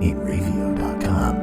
InReview.com.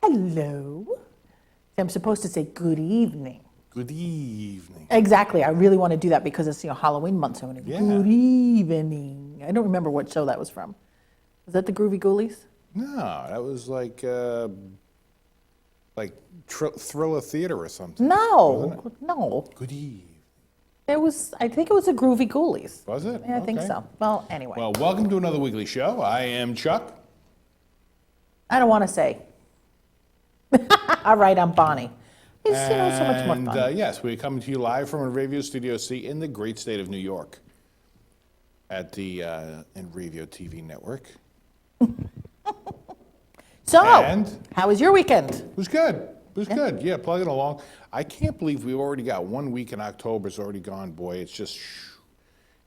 Hello. I'm supposed to say good evening. Good evening. Exactly. I really want to do that because it's Halloween month. So I'm going to Yeah. good evening. I don't remember what show that was from. Was that the Groovy Ghoulies? No, that was like Thriller Theater or something. No, no. Good evening. It was. I think it was the Groovy Ghoulies. Was it? Yeah, I think Okay. so. Well, anyway, Well, welcome to another weekly show. I am Chuck. I don't want to say. All right, I'm Bonnie. It's so much more And fun. yes, we're coming to you live from Enravio Studio C in the great state of New York at the Enravio TV network. So, and- how was your weekend? It was good. It was good. Yeah, plugging along. I can't believe we've already got 1 week in October. It's already gone. Boy, it's just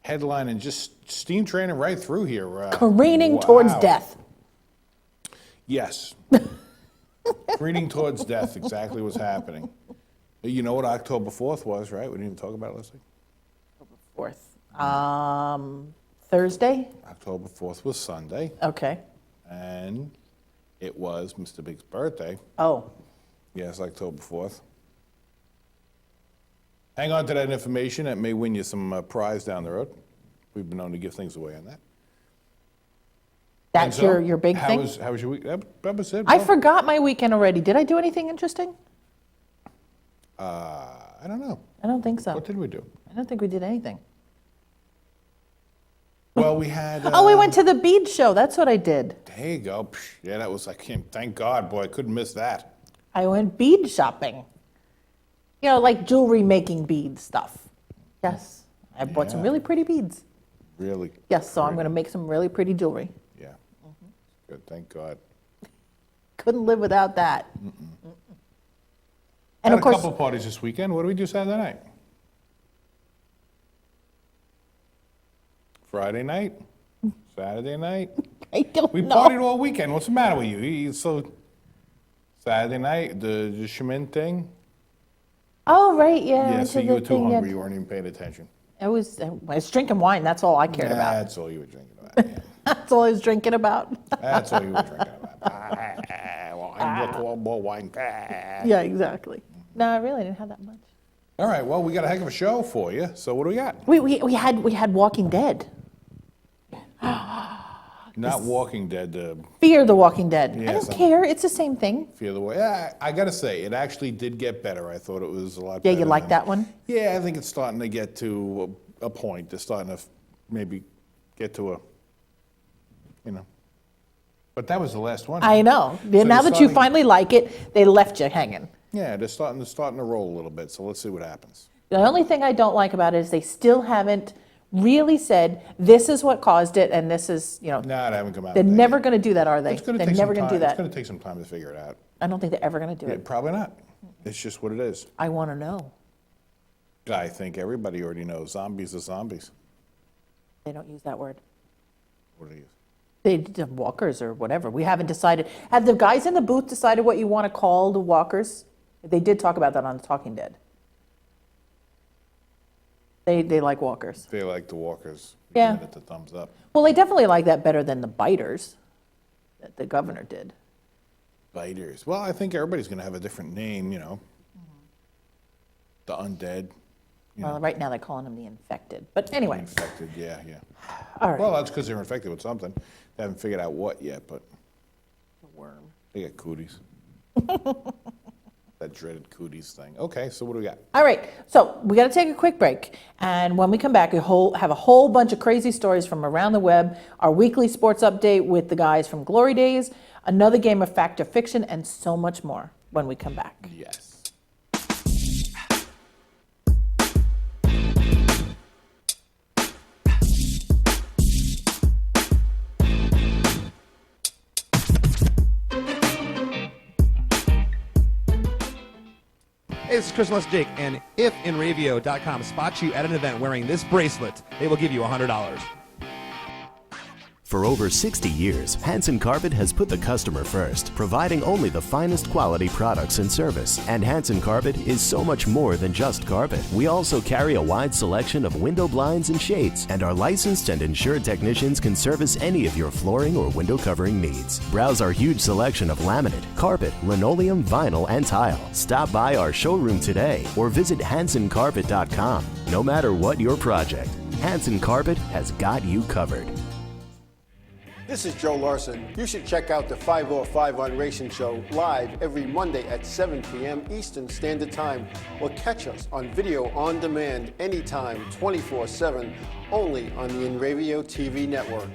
headline and just steam training right through here. Careening towards wow. death. Yes. Careening towards death, exactly what's happening. You know what October 4th was, right? We didn't even talk about it last week. 4th. Thursday? October 4th was Sunday, Okay. and it was Mr. Big's birthday. Oh, Yes, October 4th. Hang on to that information. That may win you some prize down the road. We've been known to give things away on that. that's And so, your big how thing? How was your week? That was it. I Well, forgot my weekend already. Did I do anything interesting? I don't know. I don't think so. What did we do? I don't think we did anything. Well, we had. Oh, we went to the bead show. That's what I did. There you go. Psh, yeah, that was like, thank God, boy, I couldn't miss that. I went bead shopping. Like jewelry making bead stuff. Yes. I bought some Yeah. really pretty beads. Really. Yes, so I'm going to make some really pretty jewelry. Yeah. Good. Thank God. Couldn't live without that. And Had of a course, couple parties this weekend. What did we do Saturday night? Friday night? Saturday night? I don't We know. partied all weekend. What's the matter with you? So Saturday night, the Chemin thing? Oh, right, yeah. Yeah, went so to you the were too thing, yeah. hungry. You weren't even paying attention. I was drinking wine. That's all I cared about. That's all you were drinking about. Yeah. That's all I was drinking about. That's all you were drinking about. More wine. Yeah, exactly. No, I really didn't have that much. All right, well, we got a heck of a show for you. So what do we got? We had Walking Dead. Not Walking Dead, Fear the Walking Dead. I Yes, don't care. It's the same thing. Fear the Way. Yeah, I got to say, it actually did get better. I thought it was a lot Yeah, better. you like than- that one? Yeah, I think it's starting to get to a point. They're starting to maybe get to But that was the last one. I know. So now you're that you starting- finally like it, they left you hanging. Yeah, they're starting to roll a little bit. So let's see what happens. The only thing I don't like about it is they still haven't really said this is what caused it, and this is No, they haven't come out. they're with that never yet. going to do that, are they? It's going They're to take never some going time. to do It's that. going to take some time to figure it out. I don't think they're ever going to do Yeah, it. probably not. It's just what it is. I want to know. I think everybody already knows zombies are zombies. They don't use that word. What do you use? They walkers or whatever. We haven't decided. Have the guys in the booth decided what you want to call the walkers? They did talk about that on The Talking Dead. They like walkers. They like the walkers. Yeah. Giving it the thumbs up. Well, they definitely like that better than the biters that the governor did. Biters. Well, I think everybody's going to have a different name, The undead. Well, right now they're calling them the infected. But anyway, Infected, yeah. all right. Well, that's because they're infected with something. They haven't figured out what yet, but The worm. they got cooties. That dreaded cooties thing. Okay, so what do we got? All right, so we got to take a quick break. And when we come back, we have a whole bunch of crazy stories from around the web, our weekly sports update with the guys from Glory Days, another game of fact or fiction, and so much more when we come back. Yes. Hey, this is Chris West Jake, and if InRavio.com spots you at an event wearing this bracelet, they will give you $100. For over 60 years, Hanson Carpet has put the customer first, providing only the finest quality products and service. And Hanson Carpet is so much more than just carpet. We also carry a wide selection of window blinds and shades, and our licensed and insured technicians can service any of your flooring or window covering needs. Browse our huge selection of laminate, carpet, linoleum, vinyl, and tile. Stop by our showroom today or visit HansonCarpet.com. No matter what your project, Hanson Carpet has got you covered. This is Joe Larson. You should check out the 505 on Racing Show live every Monday at 7 p.m. Eastern Standard Time, or catch us on video on demand anytime, 24/7, only on the InRavio TV network.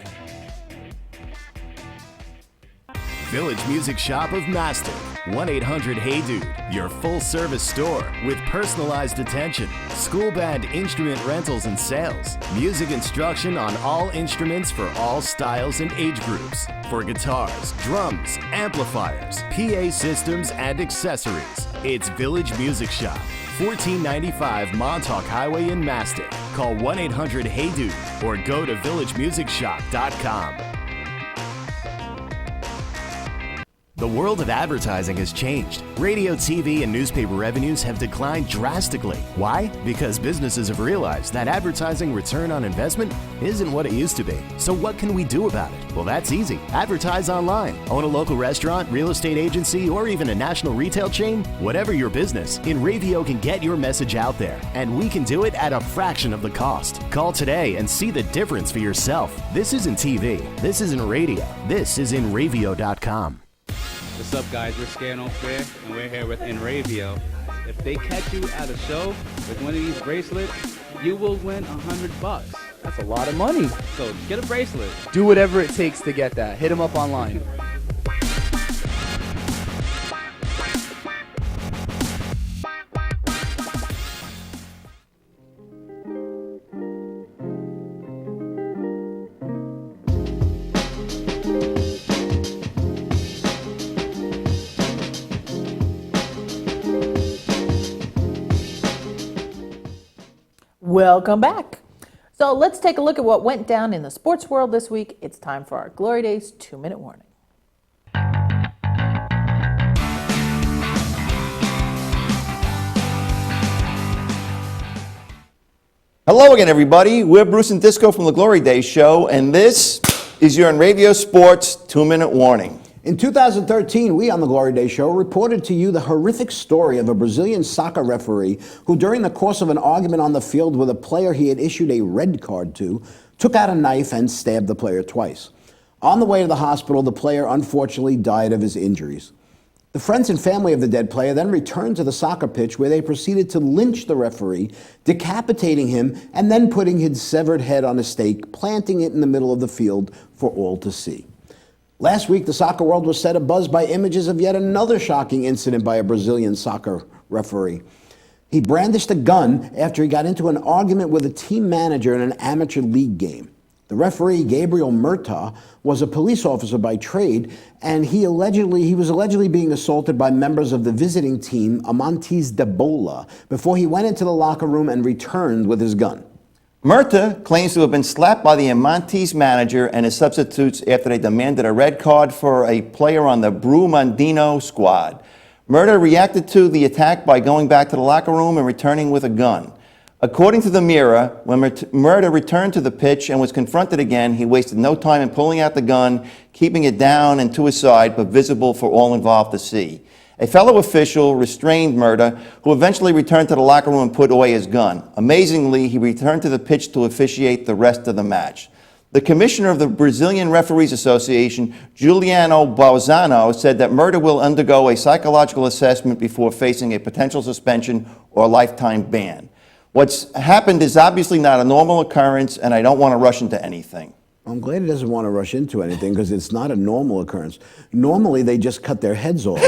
Village Music Shop of Mastic. 1-800-HEY-DUDE. Your full-service store with personalized attention, school band instrument rentals and sales, music instruction on all instruments for all styles and age groups, for guitars, drums, amplifiers, PA systems, and accessories. It's Village Music Shop, 1495 Montauk Highway in Mastic. Call 1-800-HEY-DUDE or go to villagemusicshop.com. The world of advertising has changed. Radio, TV, and newspaper revenues have declined drastically. Why? Because businesses have realized that advertising return on investment isn't what it used to be. So what can we do about it? Well, that's easy. Advertise online. Own a local restaurant, real estate agency, or even a national retail chain? Whatever your business, InRavio can get your message out there, and we can do it at a fraction of the cost. Call today and see the difference for yourself. This isn't TV. This isn't radio. This is InRavio.com. What's up, guys? We're Scare No Fair, and we're here with InRavio. If they catch you at a show with one of these bracelets, you will win $100. That's a lot of money. So get a bracelet. Do whatever it takes to get that. Hit them up online. Welcome back. So let's take a look at what went down in the sports world this week. It's time for our Glory Days 2-minute warning. Hello again, everybody. We're Bruce and Disco from the Glory Days Show, and this is your InRavio Sports 2-minute warning. In 2013, we on the Glory Days Show reported to you the horrific story of a Brazilian soccer referee who, during the course of an argument on the field with a player he had issued a red card to, took out a knife and stabbed the player twice. On the way to the hospital, the player unfortunately died of his injuries. The friends and family of the dead player then returned to the soccer pitch, where they proceeded to lynch the referee, decapitating him and then putting his severed head on a stake, planting it in the middle of the field for all to see. Last week, the soccer world was set abuzz by images of yet another shocking incident by a Brazilian soccer referee. He brandished a gun after he got into an argument with a team manager in an amateur league game. The referee, Gabriel Murta, was a police officer by trade, and he was allegedly being assaulted by members of the visiting team, Amantes da Bola, before he went into the locker room and returned with his gun. Murta claims to have been slapped by the Amantes manager and his substitutes after they demanded a red card for a player on the Brumandino squad. Murta reacted to the attack by going back to the locker room and returning with a gun. According to the Mirror, when Murta returned to the pitch and was confronted again, he wasted no time in pulling out the gun, keeping it down and to his side, but visible for all involved to see. A fellow official restrained Murta, who eventually returned to the locker room and put away his gun. Amazingly, he returned to the pitch to officiate the rest of the match. The commissioner of the Brazilian Referees Association, Juliano Balzano, said that Murta will undergo a psychological assessment before facing a potential suspension or lifetime ban. What's happened is obviously not a normal occurrence, and I don't want to rush into anything. I'm glad he doesn't want to rush into anything, because it's not a normal occurrence. Normally, they just cut their heads off.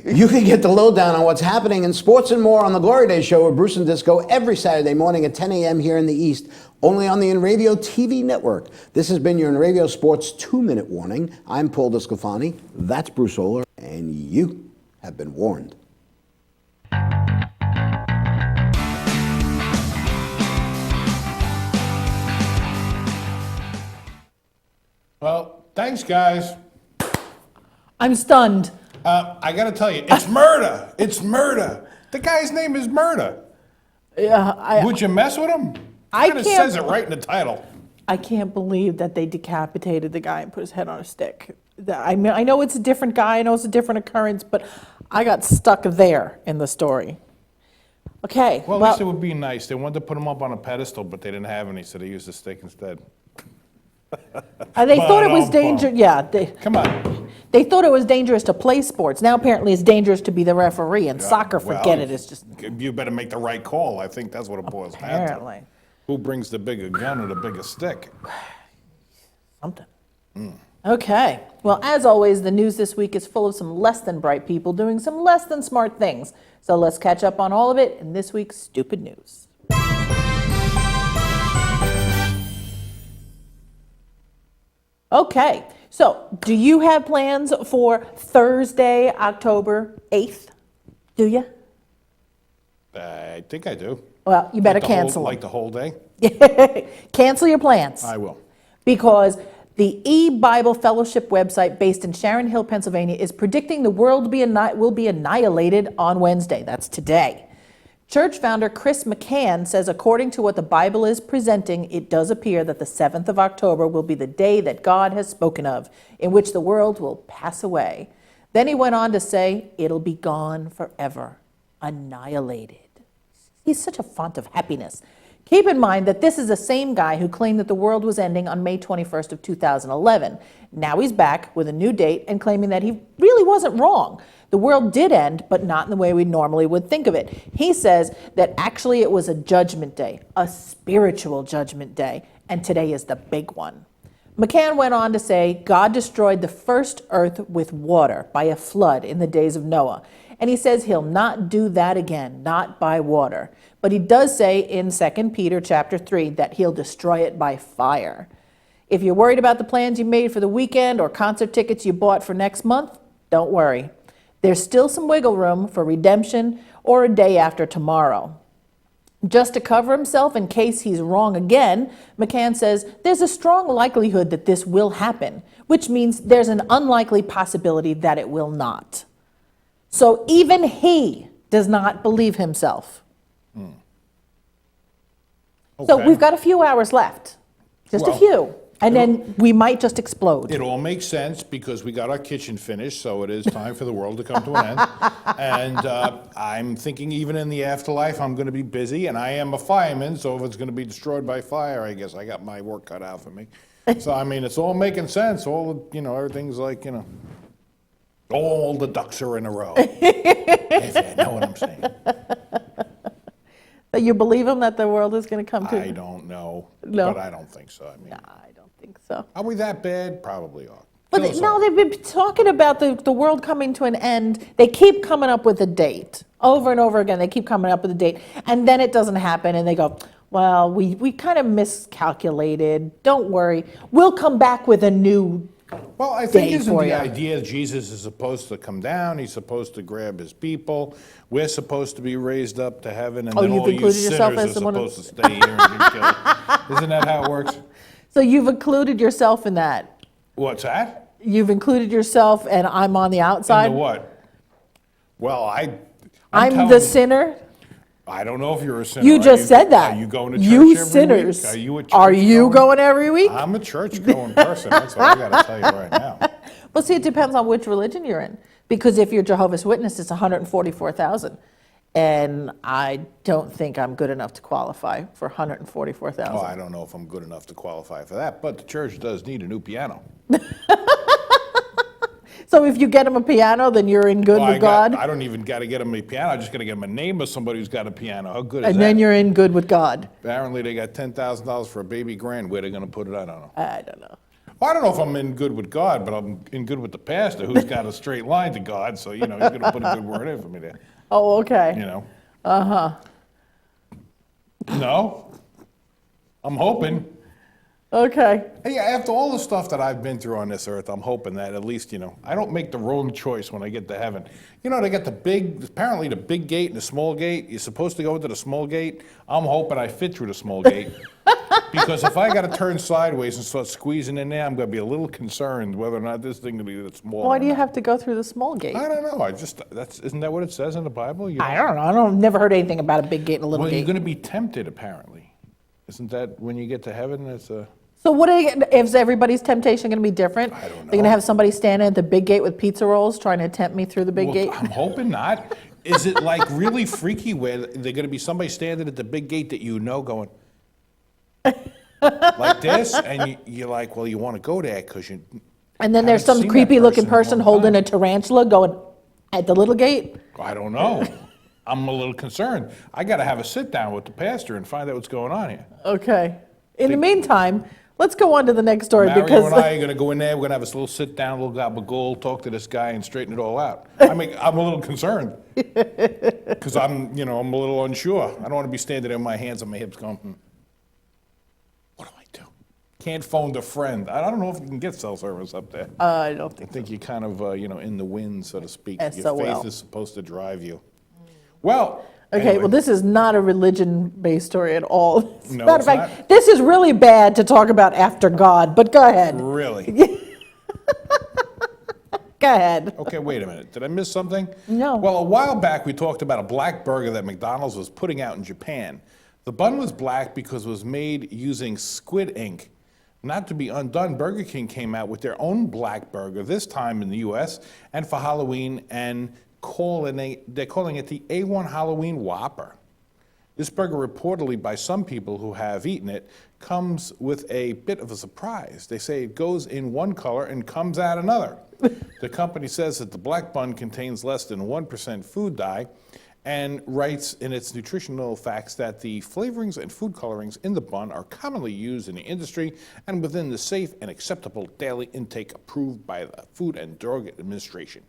You can get the lowdown on what's happening in sports and more on the Glory Days Show with Bruce and Disco every Saturday morning at 10 a.m. here in the East, only on the InRavio TV network. This has been your InRavio Sports 2-minute warning. I'm Paul Discofani. That's Bruce Oler, and you have been warned. Well, thanks, guys. I'm stunned. I got to tell you, it's murder. It's murder. The guy's name is Murder. Yeah, Would you mess with him? I Kind of can't- says it right in the title. I can't believe that they decapitated the guy and put his head on a stick. I mean, I know it's a different guy, I know it's a different occurrence, but I got stuck there in the story. Okay, Well, at least it would be nice. They wanted to put him up on a pedestal, but they didn't have any, so they used a stick instead. they thought it was Ba-dum-bum. dangerous. Yeah, Come on. they thought it was dangerous to play sports. Now apparently it's dangerous to be the referee. And soccer, Well, forget it. It's just You better make the right call. I think that's what it boils down to. apparently Who brings the bigger gun or the bigger stick? something. Okay. Well, as always, the news this week is full of some less than bright people doing some less than smart things. So let's catch up on all of it in this week's Stupid News. Okay, so do you have plans for Thursday, October 8th? Do you? I think I do. Well, you better Like the whole- cancel Like the whole day? them. Cancel your plans. I will. Because the E-Bible Fellowship website based in Sharon Hill, Pennsylvania is predicting the world will be annihilated on Wednesday. That's today. Church founder Chris McCann says according to what the Bible is presenting, it does appear that the 7th of October will be the day that God has spoken of, in which the world will pass away. Then he went on to say, it'll be gone forever, annihilated. He's such a font of happiness. Keep in mind that this is the same guy who claimed that the world was ending on May 21st of 2011. Now he's back with a new date and claiming that he really wasn't wrong. The world did end, but not in the way we normally would think of it. He says that actually it was a judgment day, a spiritual judgment day, and today is the big one. McCann went on to say God destroyed the first earth with water by a flood in the days of Noah. And he says he'll not do that again, not by water. But he does say in 2 Peter chapter 3 that he'll destroy it by fire. If you're worried about the plans you made for the weekend or concert tickets you bought for next month, don't worry. There's still some wiggle room for redemption or a day after tomorrow. Just to cover himself in case he's wrong again, McCann says there's a strong likelihood that this will happen, which means there's an unlikely possibility that it will not. So even he does not believe himself. So Okay. we've got a few hours left, just a Well, few, and then we might just explode. It all makes sense because we got our kitchen finished, so it is time for the world to come to an end. And I'm thinking even in the afterlife, I'm going to be busy, and I am a fireman, so if it's going to be destroyed by fire, I guess I got my work cut out for me. So, I mean, it's all making sense. All, everything's like, all the ducks are in a row. If you know what I'm saying. That you believe him that the world is going to come to? I don't know, No. but I don't think so. I mean, I don't think so. are we that bad? Probably are. But Kill us no, all. they've been talking about the world coming to an end. They keep coming up with a date. Over and over again, they keep coming up with a date. And then it doesn't happen, and they go, well, we kind of miscalculated. Don't worry. We'll come back with a new Well, I think day isn't for the you. idea Jesus is supposed to come down, he's supposed to grab his people, we're supposed to be raised up to heaven, and Oh, then you've all you included yourself sinners as are one of supposed to stay here and get killed. Isn't that how it works? So you've included yourself in that. What's that? You've included yourself, and I'm on the outside. In the what? Well, I'm telling the you, sinner. I don't know if you're a sinner. You Are just said that. Are you going to church You every sinners. week? Are you a church Are you going every week? I'm a church-going person, that's what I got to tell you right now. Well, see, it depends on which religion you're in. Because if you're Jehovah's Witness, it's 144,000. And I don't think I'm good enough to qualify for 144,000. Oh, I don't know if I'm good enough to qualify for that, but the church does need a new piano. So if you get him a piano, then you're in good Well, with God? I don't even got to get him a piano. I just got to get him a name of somebody who's got a piano. How good is And that? then you're in good with God. Apparently, they got $10,000 for a baby grand. Where they going to put it? I don't know. I don't know. Well, I don't know if I'm in good with God, but I'm in good with the pastor who's got a straight line to God. So he's going to put a good word in for me there. Oh, okay. No, I'm hoping. Okay. Yeah, after all the stuff that I've been through on this earth, I'm hoping that at least, I don't make the wrong choice when I get to heaven. They got apparently the big gate and the small gate. You're supposed to go into the small gate. I'm hoping I fit through the small gate. Because if I got to turn sideways and start squeezing in there, I'm going to be a little concerned whether or not this thing will be that small. Why do you have to go through the small gate? I don't know. Isn't that what it says in the Bible? I don't know. I've never heard anything about a big gate and a little Well, gate. you're going to be tempted, apparently. Isn't that when you get to heaven? It's a. So is everybody's temptation going to be different? I don't know. They're going to have somebody standing at the big gate with pizza rolls trying to tempt me through the big Well, gate? I'm hoping not. Is it like really freaky where they're going to be somebody standing at the big gate that going like this, and you're like, well, you want to go there because you. And then there's some haven't seen that creepy looking person person in a long holding time. a tarantula going at the little gate? I don't know. I'm a little concerned. I got to have a sit down with the pastor and find out what's going on here. Okay. In the meantime, let's go on to the next story Mario because and I are going to go in there. We're going to have a little sit down, little gabagool, talk to this guy, and straighten it all out. I'm a little concerned because I'm a little unsure. I don't want to be standing there with my hands on my hips going, what do I do? Can't phone a friend. I don't know if you can get cell service up there. I don't I think think you're kind of, in the wind, so to speak. Your SOL. faith is supposed to drive you. Well, Okay, anyway. well, this is not a religion-based story at all. As a No, matter of it's fact, not. this is really bad to talk about after God, but go ahead. Really? Go ahead. Okay, wait a minute. Did I miss something? No. Well, a while back we talked about a black burger that McDonald's was putting out in Japan. The bun was black because it was made using squid ink. Not to be undone, Burger King came out with their own black burger, this time in the U.S., and for Halloween, and they're calling it the A1 Halloween Whopper. This burger, reportedly by some people who have eaten it, comes with a bit of a surprise. They say it goes in one color and comes out another. The company says that the black bun contains less than 1% food dye and writes in its nutritional facts that the flavorings and food colorings in the bun are commonly used in the industry and within the safe and acceptable daily intake approved by the Food and Drug Administration.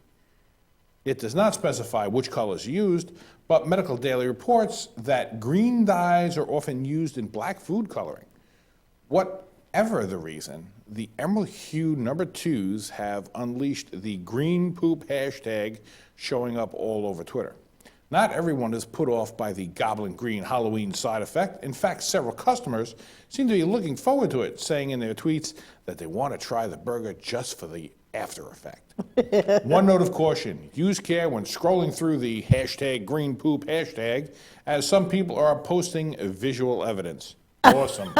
It does not specify which colors are used, but Medical Daily reports that green dyes are often used in black food coloring. Whatever the reason, the Emerald Hue number 2s have unleashed the green poop hashtag showing up all over Twitter. Not everyone is put off by the goblin green Halloween side effect. In fact, several customers seem to be looking forward to it, saying in their tweets that they want to try the burger just for the after effect. One note of caution, use care when scrolling through the hashtag green poop hashtag, as some people are posting visual evidence. Awesome.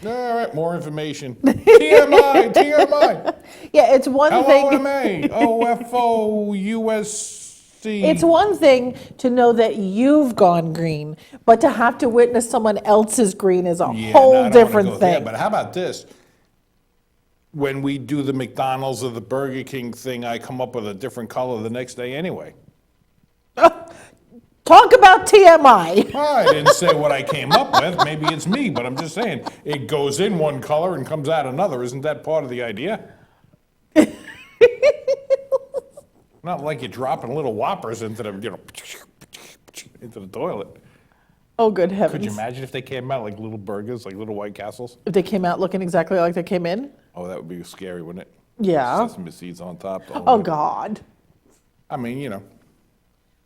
All right, more information. TMI, TMI. Yeah, it's one thing. LOMA, OFOUSC. It's one thing to know that you've gone green, but to have to witness someone else's green is a whole I don't wanna different go there, thing. but how about this? When we do the McDonald's or the Burger King thing, I come up with a different color the next day anyway. Talk about TMI. I didn't say what I came up with. Maybe it's me, but I'm just saying it goes in one color and comes out another. Isn't that part of the idea? Not like you're dropping little whoppers into the, into the toilet. Oh, good heavens. Could you imagine if they came out like little burgers, like little White Castles? If they came out looking exactly like they came in? Oh, that would be scary, wouldn't it? Yeah. Sesame seeds on top. the whole Oh, way. God. I mean, All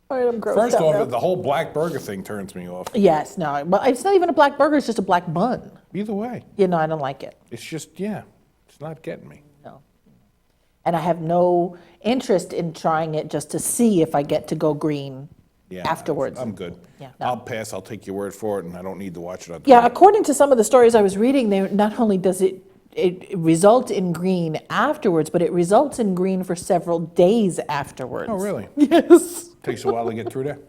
right, I'm grossed First out now. off, the whole black burger thing turns me off. Yes, no, but it's not even a black burger, it's just a black bun. Either way, You know, I don't like it. it's just, it's not getting me. No. And I have no interest in trying it just to see if I get to go green Yeah, afterwards. I'm good. Yeah, no. I'll pass. I'll take your word for it, and I don't need to watch it on Yeah, TV. according to some of the stories I was reading, not only does it result in green afterwards, but it results in green for several days afterwards. Oh, really? Yes. Takes a while to get through there.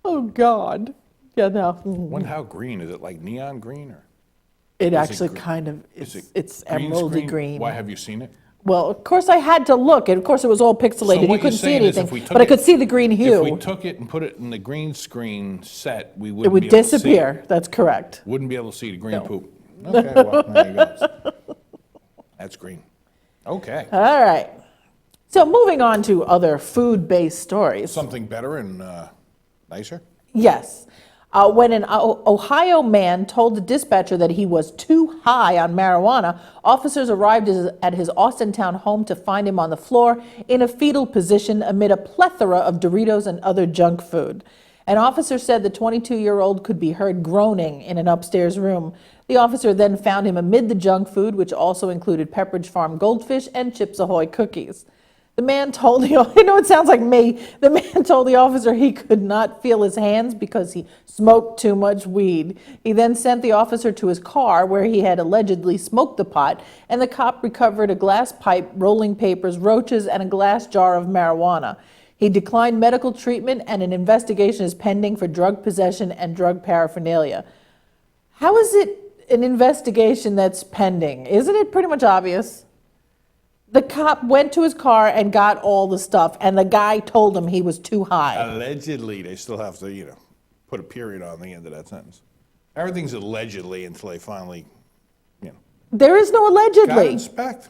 Oh, God. Yeah, no. Wonder how green is it? Like neon green or It it actually gr- kind of, is it? it's green emeraldy screen? green. Why have you seen it? Well, of course I had to look, and of course it was all pixelated. So You what you're couldn't see saying is anything, if we took but I it- could see the green If we hue. took it and put it in the green screen set, we It wouldn't would be able to see disappear. That's correct. it. Wouldn't be able to see the green No. poop. Okay, well, there you go. That's green. Okay. All right. So moving on to other food-based stories. Something better and nicer? Yes. When an Ohio man told the dispatcher that he was too high on marijuana, officers arrived at his Austintown home to find him on the floor in a fetal position amid a plethora of Doritos and other junk food. An officer said the 22-year-old could be heard groaning in an upstairs room. The officer then found him amid the junk food, which also included Pepperidge Farm goldfish and Chips Ahoy cookies. The man told the, I know it sounds like me, the man told the officer he could not feel his hands because he smoked too much weed. He then sent the officer to his car where he had allegedly smoked the pot, and the cop recovered a glass pipe, rolling papers, roaches, and a glass jar of marijuana. He declined medical treatment, and an investigation is pending for drug possession and drug paraphernalia. How is it an investigation that's pending? Isn't it pretty much obvious? The cop went to his car and got all the stuff, and the guy told him he was too high. Allegedly, they still have to, put a period on the end of that sentence. Everything's allegedly until they finally, There is no got allegedly. inspect.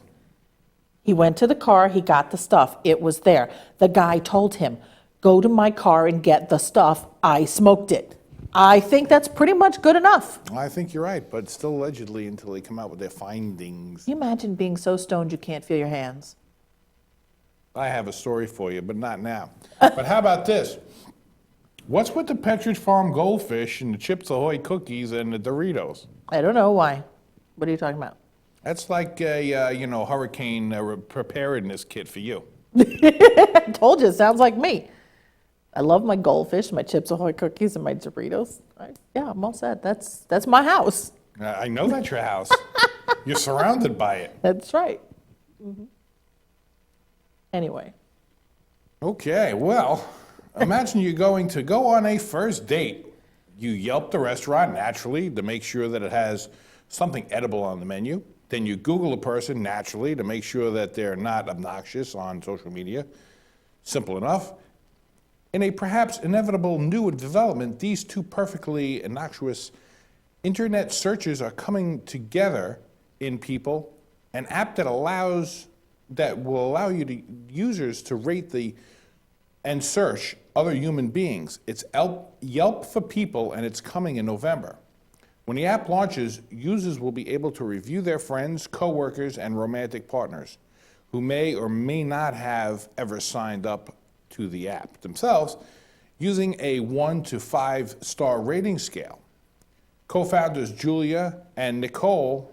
He went to the car, he got the stuff, it was there. The guy told him, go to my car and get the stuff, I smoked it. I think that's pretty much good enough. I think you're right, but still allegedly until they come out with their findings. Can you imagine being so stoned you can't feel your hands? I have a story for you, but not now. But how about this? What's with the Pepperidge Farm goldfish and the Chips Ahoy cookies and the Doritos? I don't know why. What are you talking about? That's like a, hurricane preparedness kit for you. I told you, it sounds like me. I love my goldfish, my Chips Ahoy cookies, and my Doritos. Yeah, I'm all set. That's my house. I know that's your house. You're surrounded by it. That's right. Anyway. Okay, well, imagine you're going to go on a first date. You Yelp the restaurant, naturally, to make sure that it has something edible on the menu. Then you Google a person, naturally, to make sure that they're not obnoxious on social media. Simple enough. In a perhaps inevitable new development, these two perfectly innocuous internet searches are coming together in people. An app that will allow users to rate and search other human beings. It's Yelp for People, and it's coming in November. When the app launches, users will be able to review their friends, coworkers, and romantic partners who may or may not have ever signed up to the app themselves using a 1 to 5 star rating scale. Co-founders Julia and Nicole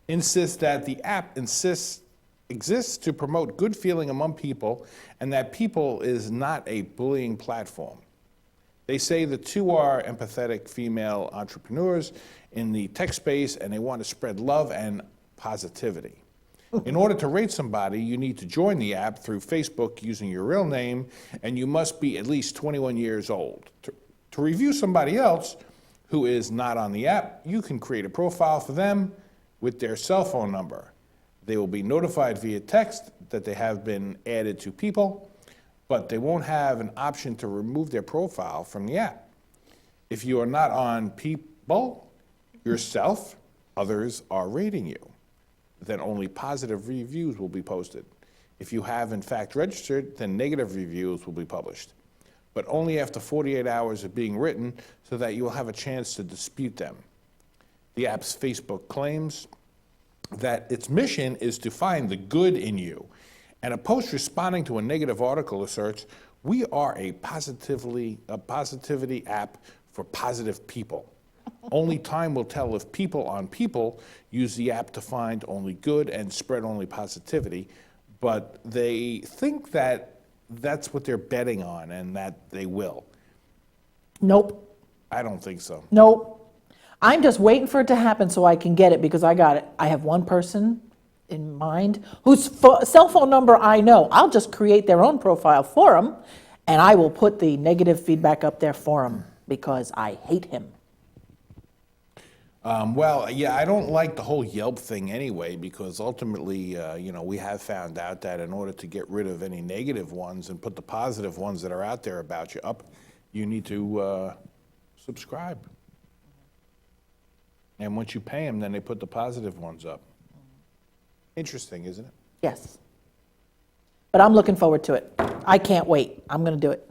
insist that the app exists to promote good feeling among people and that People is not a bullying platform. They say the two are empathetic female entrepreneurs in the tech space, and they want to spread love and positivity. In order to rate somebody, you need to join the app through Facebook using your real name, and you must be at least 21 years old. To review somebody else who is not on the app, you can create a profile for them with their cell phone number. They will be notified via text that they have been added to People, but they won't have an option to remove their profile from the app. If you are not on People yourself, others are rating you. Then only positive reviews will be posted. If you have in fact registered, then negative reviews will be published, but only after 48 hours of being written so that you will have a chance to dispute them. The app's Facebook claims that its mission is to find the good in you, and a post responding to a negative article asserts, "We are a positivity app for positive people." Only time will tell if people on People use the app to find only good and spread only positivity, but they think that that's what they're betting on and that they will. Nope. I don't think so. Nope. I'm just waiting for it to happen so I can get it because I got it. I have one person in mind whose cell phone number I know. I'll just create their own profile for them, and I will put the negative feedback up there for them because I hate him. Well, yeah, I don't like the whole Yelp thing anyway, because ultimately, we have found out that in order to get rid of any negative ones and put the positive ones that are out there about you up, you need to subscribe. And once you pay them, then they put the positive ones up. Interesting, isn't it? Yes. But I'm looking forward to it. I can't wait. I'm going to do it.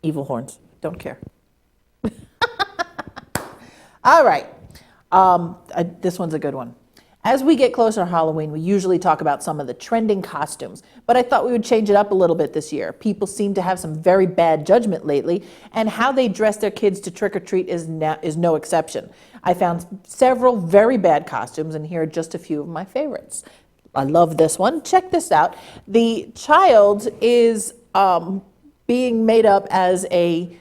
Evil horns. Don't care. All right. This one's a good one. As we get closer to Halloween, we usually talk about some of the trending costumes, but I thought we would change it up a little bit this year. People seem to have some very bad judgment lately, and how they dress their kids to trick or treat is no exception. I found several very bad costumes, and here are just a few of my favorites. I love this one. Check this out. The child is being made up as a,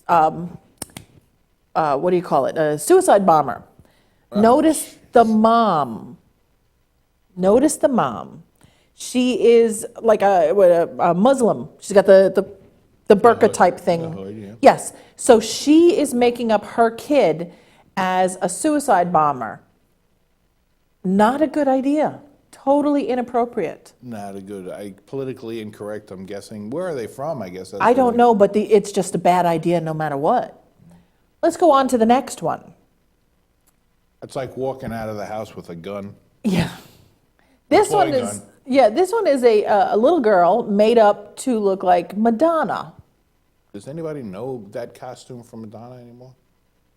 what do you call it? A suicide bomber. Notice the mom. Notice the mom. She is like a Muslim. She's got the burqa type thing. the hood, yeah. Yes. So she is making up her kid as a suicide bomber. Not a good idea. Totally inappropriate. Not a good, politically incorrect, I'm guessing. Where are they from, I guess? That's I what don't know, but it's just a bad idea no matter what. Let's go on to the next one. It's like walking out of the house with a gun. Yeah. This toy one gun. this one is a little girl made up to look like Madonna. Does anybody know that costume from Madonna anymore?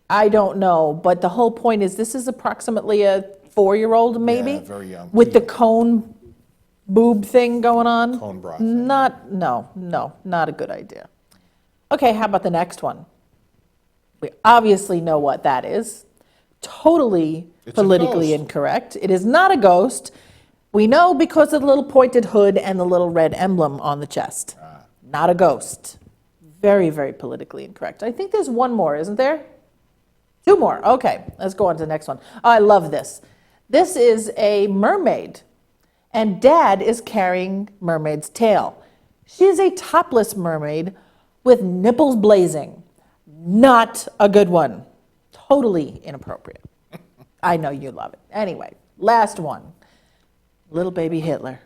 I don't know, but the whole point is this is approximately a 4-year-old maybe? Yeah, very young. With the cone boob thing going on? Cone bra thing. Not a good idea. Okay, how about the next one? We obviously know what that is. Totally It's a politically ghost. incorrect. It is not a ghost. We know because of the little pointed hood and the little red emblem on the chest. Not a ghost. Very, very politically incorrect. I think there's one more, isn't there? 2 more. Okay, let's go on to the next one. Oh, I love this. This is a mermaid, and Dad is carrying Mermaid's tail. She is a topless mermaid with nipples blazing. Not a good one. Totally inappropriate. I know you love it. Anyway, last one. Little baby Hitler.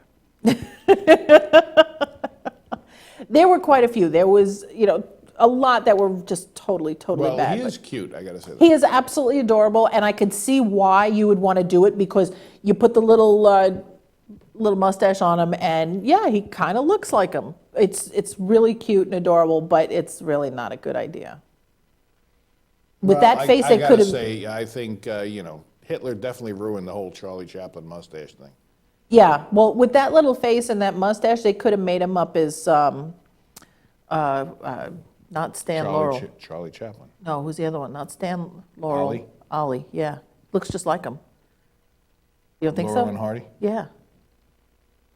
There were quite a few. There was, a lot that were just totally Well, bad. he but is cute, I gotta say that. he is absolutely adorable, and I could see why you would want to do it because you put the little mustache on him, and yeah, he kind of looks like him. It's really cute and adorable, but it's really not a good idea. With Well, that face, I they gotta could have. say, I think, Hitler definitely ruined the whole Charlie Chaplin mustache thing. Yeah, well, with that little face and that mustache, they could have made him up as not Stan Laurel. Charlie Chaplin. No, who's the other one? Not Stan Laurel. Ollie? Ollie, yeah. Looks just like him. You don't think Laurel so? and Hardy? Yeah.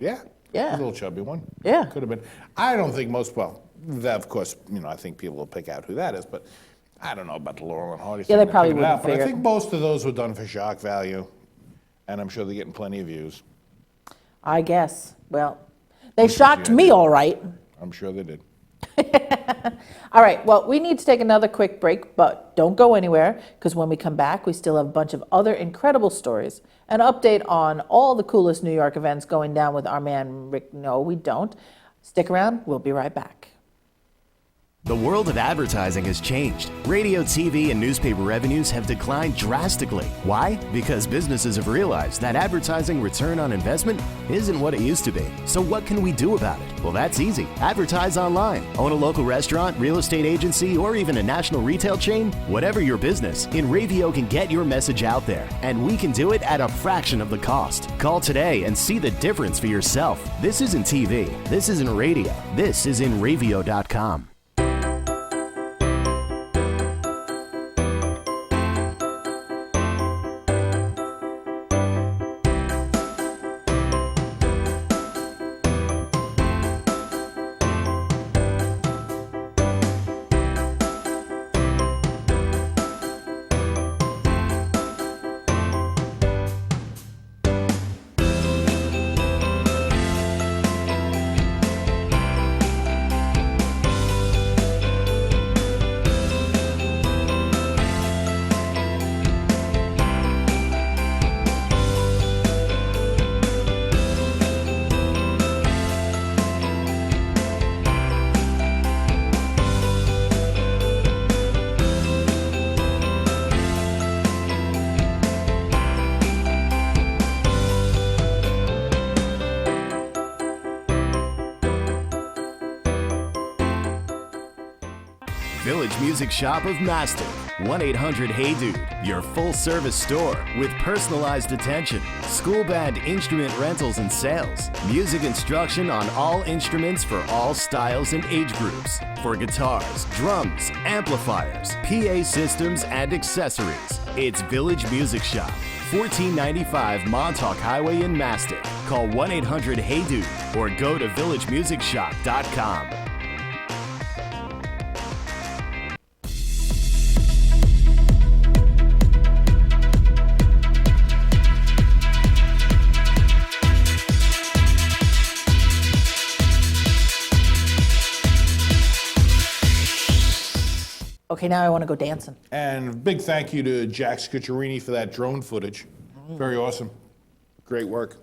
Yeah. Yeah. A little chubby one. Yeah. Could have been. I don't think that, of course, I think people will pick out who that is, but I don't know about the Laurel and Hardy Yeah, they thing. probably Pick it out, wouldn't But I figure think it. most of those were done for shock value, and I'm sure they're getting plenty of views. I guess. Well, they Which is shocked the me idea. all right. I'm sure they did. All right, well, we need to take another quick break, but don't go anywhere because when we come back, we still have a bunch of other incredible stories, an update on all the coolest New York events going down with our man Rick. No, we don't. Stick around, we'll be right back. The world of advertising has changed. Radio, TV, and newspaper revenues have declined drastically. Why? Because businesses have realized that advertising return on investment isn't what it used to be. So what can we do about it? Well, that's easy. Advertise online. Own a local restaurant, real estate agency, or even a national retail chain? Whatever your business, InRavio can get your message out there. And we can do it at a fraction of the cost. Call today and see the difference for yourself. This isn't TV. This isn't radio. This is InRavio.com. Village Music Shop of Mastic. 1-800-HEY-DUDE, your full-service store with personalized attention, school band instrument rentals and sales, music instruction on all instruments for all styles and age groups, for guitars, drums, amplifiers, PA systems, and accessories. It's Village Music Shop, 1495 Montauk Highway in Mastic. Call 1-800-HEY-DUDE or go to villagemusicshop.com. Okay, now I want to go dancing. And big thank you to Jack Scicciarini for that drone footage. Very awesome. Great work.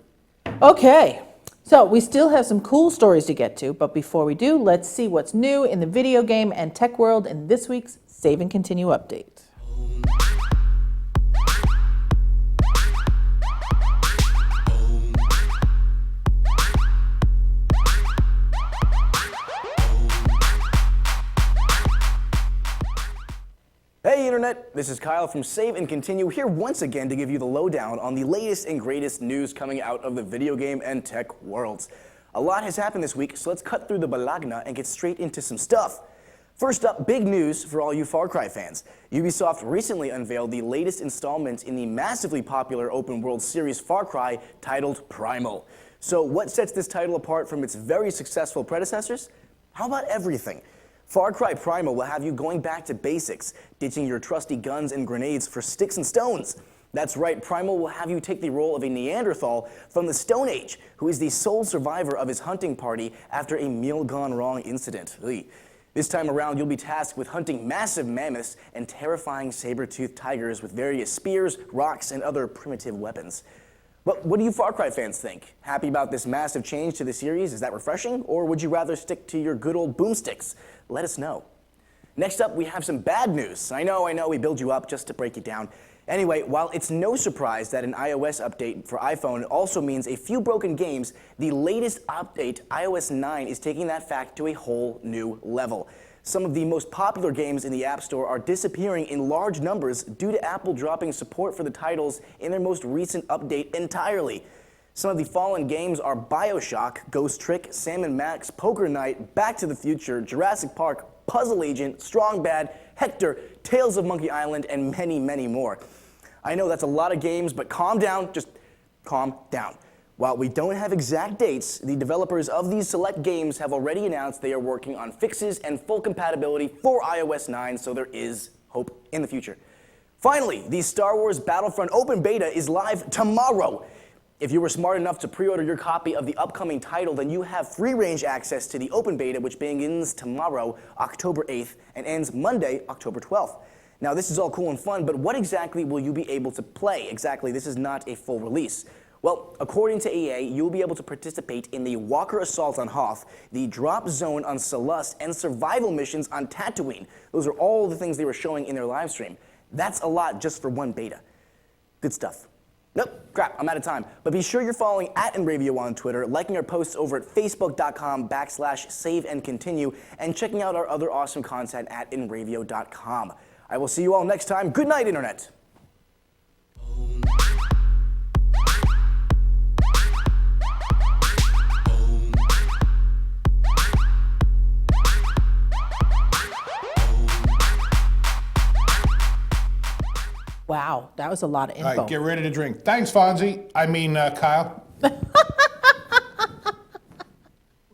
Okay, so we still have some cool stories to get to, but before we do, let's see what's new in the video game and tech world in this week's Save and Continue update. Hey Internet, this is Kyle from Save and Continue here once again to give you the lowdown on the latest and greatest news coming out of the video game and tech worlds. A lot has happened this week, so let's cut through the balagna and get straight into some stuff. First up, big news for all you Far Cry fans. Ubisoft recently unveiled the latest installment in the massively popular open world series Far Cry titled Primal. So what sets this title apart from its very successful predecessors? How about everything? Far Cry Primal will have you going back to basics, ditching your trusty guns and grenades for sticks and stones. That's right, Primal will have you take the role of a Neanderthal from the Stone Age, who is the sole survivor of his hunting party after a meal gone wrong incident. This time around, you'll be tasked with hunting massive mammoths and terrifying saber-toothed tigers with various spears, rocks, and other primitive weapons. But what do you Far Cry fans think? Happy about this massive change to the series? Is that refreshing? Or would you rather stick to your good old boomsticks? Let us know. Next up, we have some bad news. I know, we build you up just to break it down. Anyway, while it's no surprise that an iOS update for iPhone also means a few broken games, the latest update, iOS 9, is taking that fact to a whole new level. Some of the most popular games in the App Store are disappearing in large numbers due to Apple dropping support for the titles in their most recent update entirely. Some of the fallen games are BioShock, Ghost Trick, Sam & Max, Poker Night, Back to the Future, Jurassic Park, Puzzle Agent, Strong Bad, Hector, Tales of Monkey Island, and many, many more. I know that's a lot of games, but calm down, just calm down. While we don't have exact dates, the developers of these select games have already announced they are working on fixes and full compatibility for iOS 9, so there is hope in the future. Finally, the Star Wars Battlefront Open Beta is live tomorrow. If you were smart enough to pre-order your copy of the upcoming title, then you have free-range access to the Open Beta, which begins tomorrow, October 8th, and ends Monday, October 12th. Now, this is all cool and fun, but what exactly will you be able to play? Exactly, this is not a full release. Well, according to EA, you'll be able to participate in the Walker Assault on Hoth, the Drop Zone on Celeste, and survival missions on Tatooine. Those are all the things they were showing in their live stream. That's a lot just for one beta. Good stuff. Nope, crap, I'm out of time. But be sure you're following @Enravio on Twitter, liking our posts over at facebook.com/saveandcontinue, and checking out our other awesome content at enravio.com. I will see you all next time. Good night, Internet. Wow, that was a lot of info. All right, get ready to drink. Thanks, Fonzie. Kyle.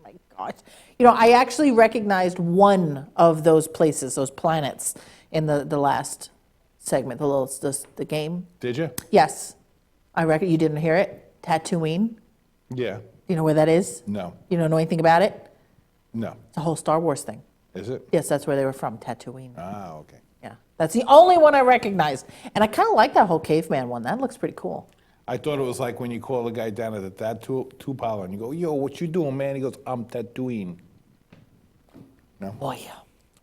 My gosh. You know, I actually recognized one of those places, those planets, in the last segment, the game. Did you? Yes. I reckon you didn't hear it. Tatooine. Yeah. You know where that is? No. You don't know anything about it? No. It's a whole Star Wars thing. Is it? Yes, that's where they were from, Tatooine. Ah, okay. Yeah, that's the only one I recognized. And I kind of like that whole caveman one. That looks pretty cool. I thought it was like when you call the guy down at the tattoo parlor and you go, yo, what you doing, man? He goes, I'm tattooing. No? Boy.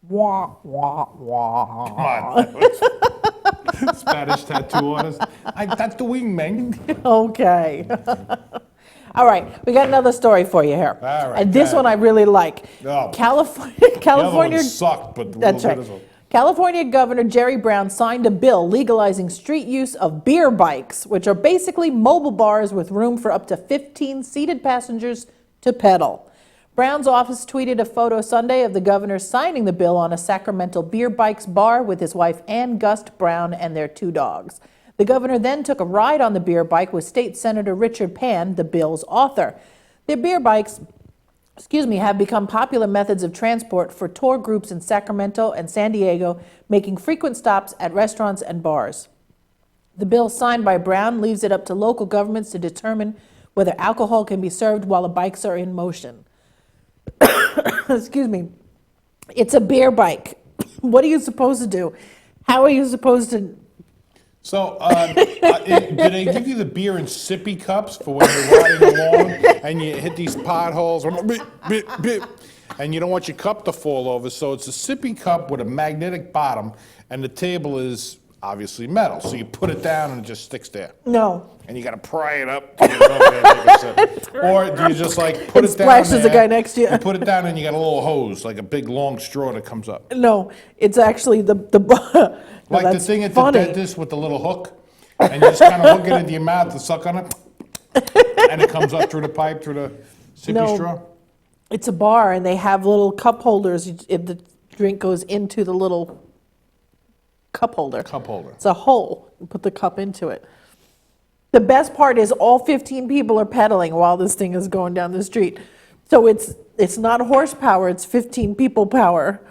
Wah, wah, wah. Come on. Spanish tattoo artist. I'm tattooing, man. Okay. All right, we got another story for you here. All right, and this go one I ahead. really like. Oh. California. The other one sucked, but That's we'll right. do this one. California Governor Jerry Brown signed a bill legalizing street use of beer bikes, which are basically mobile bars with room for up to 15 seated passengers to pedal. Brown's office tweeted a photo Sunday of the governor signing the bill on a Sacramento Beer Bikes bar with his wife Ann Gust Brown and their 2 dogs. The governor then took a ride on the beer bike with State Senator Richard Pan, the bill's author. The beer bikes have become popular methods of transport for tour groups in Sacramento and San Diego, making frequent stops at restaurants and bars. The bill signed by Brown leaves it up to local governments to determine whether alcohol can be served while the bikes are in motion. Excuse me. It's a beer bike. What are you supposed to do? How are you supposed to... So, do they give you the beer in sippy cups for when you're riding along and you hit these potholes, and you don't want your cup to fall over? So it's a sippy cup with a magnetic bottom, and the table is obviously metal. So you put it down and it just sticks there. No. And you got to pry it up. To get it over there and take a sip. Or do you just like put it down splashes there, the guy next to you. You put it down and you got a little hose, like a big long straw that comes up. No, it's actually the no, Like the that's thing at funny. the dentist with the little hook, and you just kind of hook it into your mouth and suck on it, and it comes up through the pipe, through the sippy No. straw. It's a bar, and they have little cup holders. If the drink goes into the little cup holder. Cup holder. It's a hole. You put the cup into it. The best part is all 15 people are pedaling while this thing is going down the street. So it's not horsepower, it's 15 people power.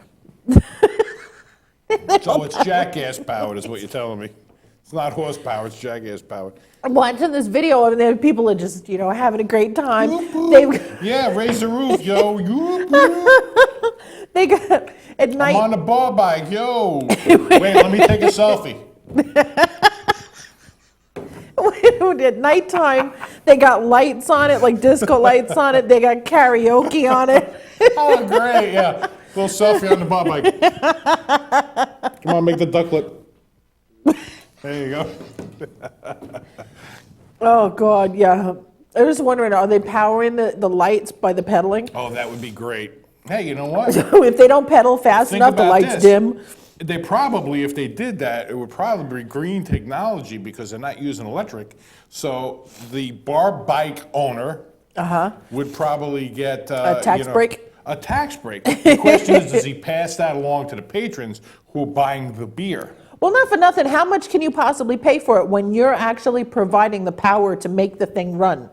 So it's jackass powered, is what you're telling me. It's not horsepower, it's jackass powered. I'm watching this video, and there people are just, having a great time. They've, Yeah, raise the roof, yo. they got, at I'm night, on the bar bike, yo. Wait, let me take a selfie. at nighttime, they got lights on it, like disco lights on it. They got karaoke on it. Oh, great, yeah. Little selfie on the bar bike. Come on, make the ducklet. There you go. Oh, God, yeah. I was wondering, are they powering the lights by the pedaling? Oh, that would be great. Hey, you know what? If they don't pedal fast Think enough, the about lights this. dim. They probably, if they did that, it would probably be green technology because they're not using electric. So the bar bike owner would probably get A tax break? A tax break. The question is, does he pass that along to the patrons who are buying the beer? Well, not for nothing. How much can you possibly pay for it when you're actually providing the power to make the thing run?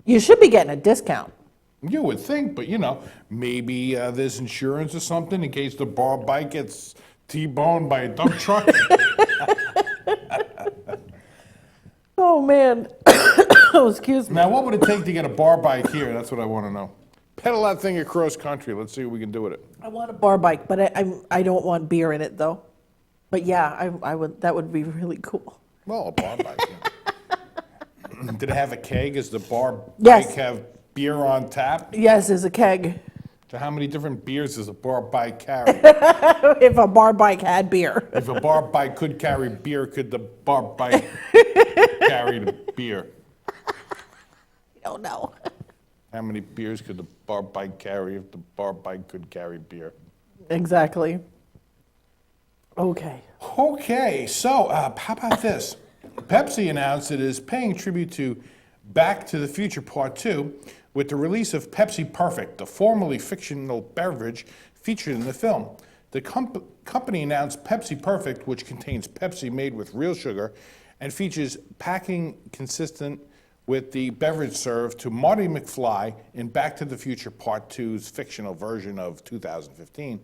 You should be getting a discount. You would think, but maybe there's insurance or something in case the bar bike gets T-boned by a dump truck. Oh, man. Oh, excuse me. Now, what would it take to get a bar bike here? That's what I want to know. Pedal that thing across country. Let's see what we can do with it. I want a bar bike, but I don't want beer in it, though. But yeah, I would. That would be really cool. Well, a bar bike. Yeah. Did it have a keg? Does the bar Yes. bike have beer on tap? Yes, there's a keg. So how many different beers does a bar bike carry? If a bar bike had beer. If a bar bike could carry beer, could the bar bike carry the beer? I don't know. How many beers could the bar bike carry if the bar bike could carry beer? Exactly. Okay. Okay, so how about this? Pepsi announced it is paying tribute to Back to the Future Part 2 with the release of Pepsi Perfect, the formerly fictional beverage featured in the film. The company announced Pepsi Perfect, which contains Pepsi made with real sugar and features packing consistent with the beverage served to Marty McFly in Back to the Future Part 2's fictional version of 2015,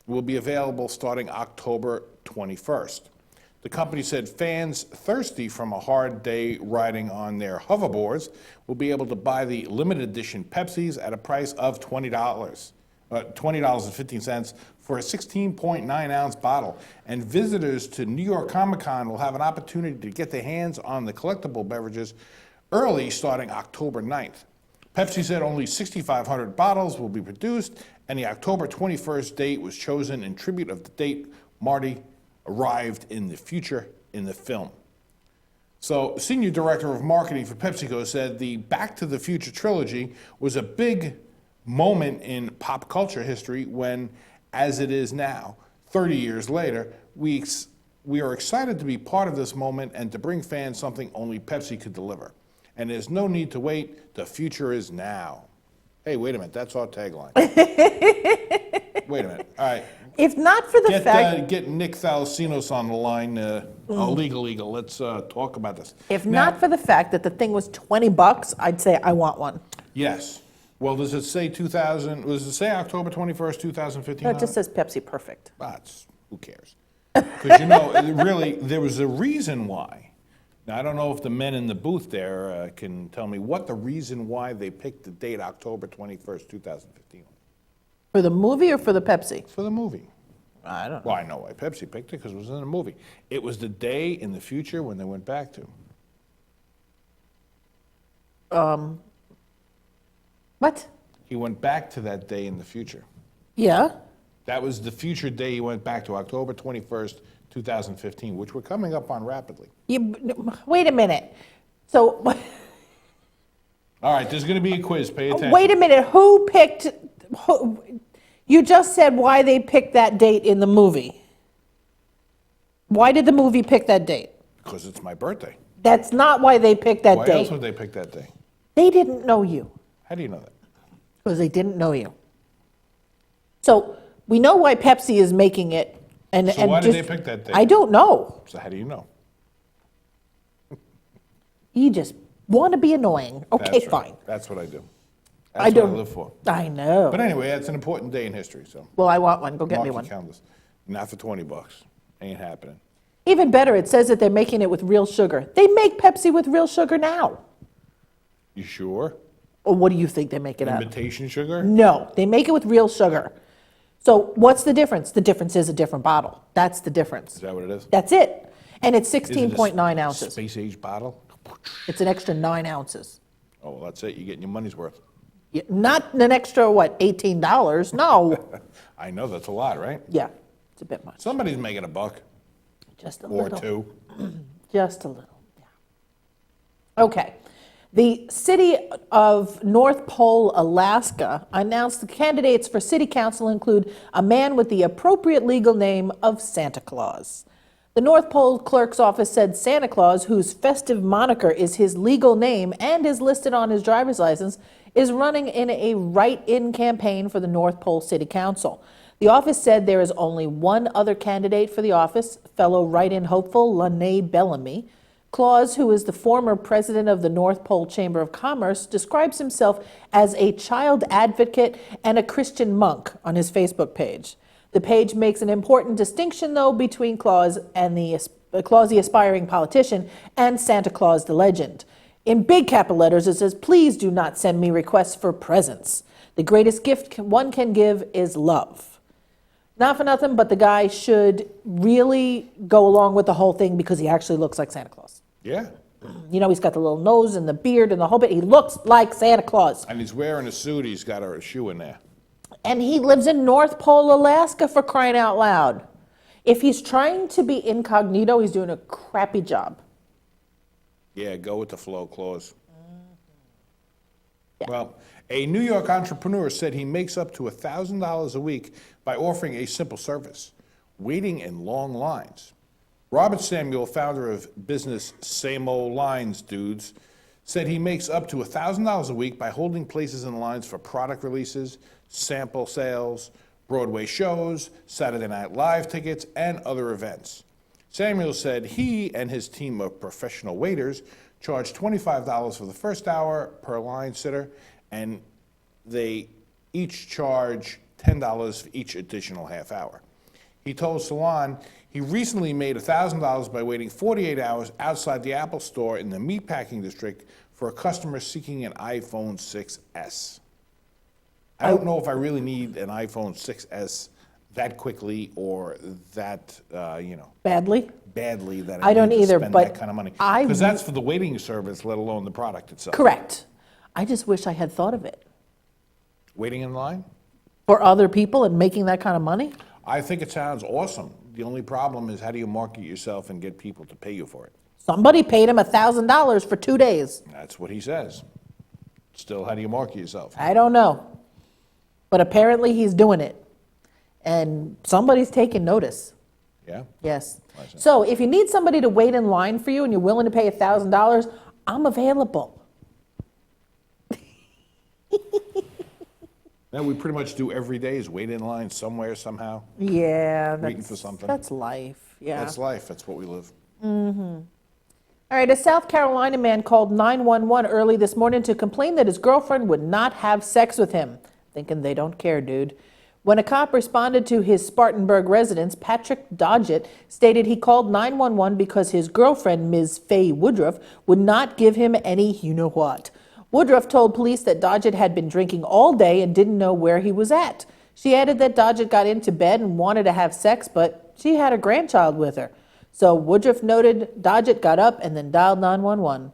will be available starting October 21st. The company said fans thirsty from a hard day riding on their hoverboards will be able to buy the limited edition Pepsis at a price of $20.15 for a 16.9 ounce bottle. And visitors to New York Comic Con will have an opportunity to get their hands on the collectible beverages early starting October 9th. Pepsi said only 6,500 bottles will be produced, and the October 21st date was chosen in tribute of the date Marty arrived in the future in the film. So, Senior Director of Marketing for PepsiCo said the Back to the Future trilogy was a big moment in pop culture history when, as it is now, 30 years later, we are excited to be part of this moment and to bring fans something only Pepsi could deliver. And there's no need to wait. The future is now. Hey, wait a minute. That's our tagline. Wait a minute. All right. If not for the fact... Get Nick Thalassinos on the line. Legal. Let's talk about this. If not for the fact that the thing was $20, I'd say I want one. Yes. Well, does it say Does it say October 21st, 2015? No, it just says Pepsi Perfect. Who cares? Because, really, there was a reason why. Now, I don't know if the men in the booth there can tell me what the reason why they picked the date October 21st, 2015. For the movie or for the Pepsi? For the movie. I don't know. Well, I know why Pepsi picked it, because it was in the movie. It was the day in the future when they went back to. What? He went back to that day in the future. Yeah. That was the future day he went back to, October 21st, 2015, which we're coming up on rapidly. Wait a minute. So... All right, there's going to be a quiz. Pay attention. Wait a minute. Who picked... You just said why they picked that date in the movie. Why did the movie pick that date? Because it's my birthday. That's not why they picked that Why date. else would they pick that day? They didn't know you. How do you know that? Because they didn't know you. So we know why Pepsi is making it. So why did they pick that date? I don't know. So how do you know? You just want to be annoying. Okay, That's right. fine. That's what I do. I That's what I don't- live for. I know. But anyway, that's an important day in history, so Well, I want one. Go get mark me your one. calendars. Not for $20. Ain't happening. Even better, it says that they're making it with real sugar. They make Pepsi with real sugar now. You sure? Or what do you think they make it out of? Imitation sugar? No, they make it with real sugar. So what's the difference? The difference is a different bottle. That's the difference. Is that what it is? That's it. And it's Is it a 16.9 ounces. Space-age bottle? It's an extra 9 ounces. Oh, well, that's it. You're getting your money's worth. Yeah, not an extra, what, $18? No. I know, that's a lot, right? Yeah, it's a bit much. Somebody's making a buck. Just a Or little. two. Just a little, yeah. Okay. The city of North Pole, Alaska, announced the candidates for city council include a man with the appropriate legal name of Santa Claus. The North Pole clerk's office said Santa Claus, whose festive moniker is his legal name and is listed on his driver's license, is running in a write-in campaign for the North Pole City Council. The office said there is only one other candidate for the office, fellow write-in hopeful Lanae Bellamy. Claus, who is the former president of the North Pole Chamber of Commerce, describes himself as a child advocate and a Christian monk on his Facebook page. The page makes an important distinction, though, between Claus and Claus the aspiring politician and Santa Claus the legend. In big capital letters, it says, "Please do not send me requests for presents. The greatest gift one can give is love." Not for nothing, but the guy should really go along with the whole thing because he actually looks like Santa Claus. Yeah. You know, he's got the little nose and the beard and the whole bit. He looks like Santa Claus. And he's wearing a suit. He's got a shoe in there. And he lives in North Pole, Alaska, for crying out loud. If he's trying to be incognito, he's doing a crappy job. Yeah, go with the flow, Claus. Well, a New York entrepreneur said he makes up to $1,000 a week by offering a simple service, waiting in long lines. Robert Samuel, founder of business Same Old Lines Dudes, said he makes up to $1,000 a week by holding places in lines for product releases, sample sales, Broadway shows, Saturday Night Live tickets, and other events. Samuel said he and his team of professional waiters charge $25 for the first hour per line sitter, and they each charge $10 for each additional half hour. He told Salon he recently made $1,000 by waiting 48 hours outside the Apple store in the meatpacking district for a customer seeking an iPhone 6S. I don't know if I really need an iPhone 6S that quickly or that, Badly? badly that I don't need to either, spend but that kind of money. I Because that's for the waiting service, let alone the product itself. Correct. I just wish I had thought of it. Waiting in line? For other people and making that kind of money? I think it sounds awesome. The only problem is how do you market yourself and get people to pay you for it? Somebody paid him $1,000 for 2 days. That's what he says. Still, how do you market yourself? I don't know. But apparently he's doing it. And somebody's taking notice. Yeah? Yes. So if you need somebody to wait in line for you and you're willing to pay $1,000, I'm available. Now, we pretty much do every day is wait in line somewhere, somehow. Yeah. Waiting for something. That's life. Yeah. That's life. That's what we live. All right, a South Carolina man called 911 early this morning to complain that his girlfriend would not have sex with him. Thinking they don't care, dude. When a cop responded to his Spartanburg residence, Patrick Dodgett stated he called 911 because his girlfriend, Ms. Faye Woodruff, would not give him any you-know-what. Woodruff told police that Dodgett had been drinking all day and didn't know where he was at. She added that Dodgett got into bed and wanted to have sex, but she had a grandchild with her. So Woodruff noted Dodgett got up and then dialed 911.